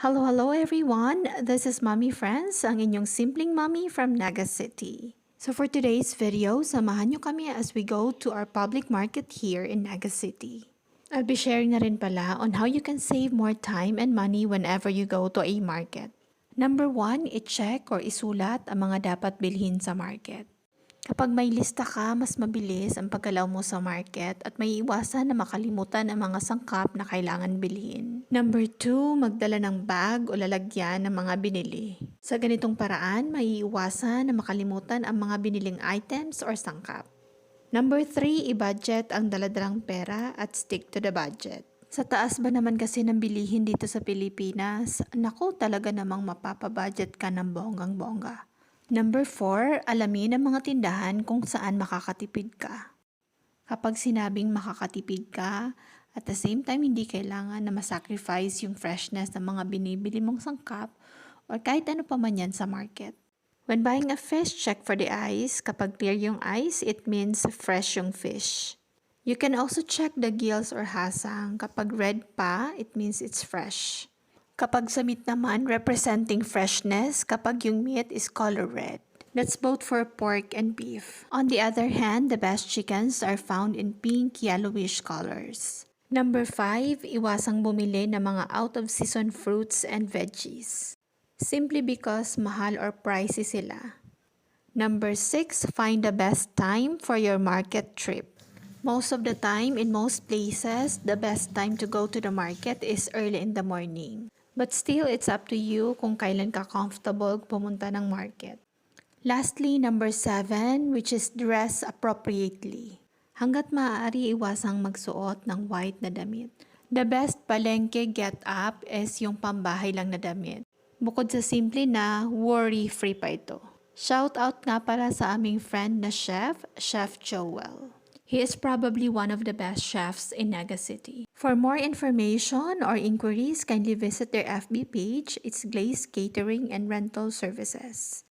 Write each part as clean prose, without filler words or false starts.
Hello everyone! This is Mommy Friends, ang inyong simpleng mommy from Naga City. So for today's video, samahan nyo kami as we go to our public market here in Naga City. I'll be sharing na rin pala on how you can save more time and money whenever you go to a market. Number 1, i-check or isulat ang mga dapat bilhin sa market. Kapag may lista ka, mas mabilis ang paggalaw mo sa market at may iwasan na makalimutan ang mga sangkap na kailangan bilhin. Number 2, magdala ng bag o lalagyan ng mga binili. Sa ganitong paraan, may iwasan na makalimutan ang mga biniling items or sangkap. Number 3, i-budget ang daladalang pera at stick to the budget. Sa taas ba naman kasi ng bilihin dito sa Pilipinas, naku talaga namang mapapabudget ka ng bonggang-bongga. Number 4, alamin ang mga tindahan kung saan makakatipid ka. Kapag sinabing makakatipid ka, at the same time hindi kailangan na masacrifice yung freshness ng mga binibili mong sangkap or kahit ano pa man yan sa market. When buying a fish, check for the eyes. Kapag clear yung eyes, it means fresh yung fish. You can also check the gills or hasang. Kapag red pa, it means it's fresh. Kapag sa meat naman, representing freshness kapag yung meat is color red. That's both for pork and beef. On the other hand, the best chickens are found in pink, yellowish colors. Number 5, iwasang bumili ng mga out-of-season fruits and veggies. Simply because mahal or pricey sila. Number 6, find the best time for your market trip. Most of the time, in most places, the best time to go to the market is early in the morning. But still, it's up to you kung kailan ka comfortable pumunta ng market. Lastly, number 7, which is dress appropriately. Hanggat maaari, iwasang magsuot ng white na damit. The best palengke get up is yung pambahay lang na damit. Bukod sa simple na, worry-free pa ito. Shout out nga pala sa aming friend na chef, Chef Joel. He is probably one of the best chefs in Naga City. For more information or inquiries, kindly visit their FB page. It's Glaze Catering and Rental Services.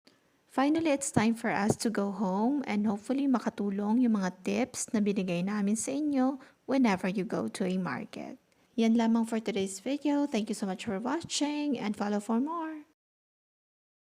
Finally, it's time for us to go home and hopefully makatulong yung mga tips na binigay namin sa inyo whenever you go to a market. Yan lamang for today's video. Thank you so much for watching and follow for more.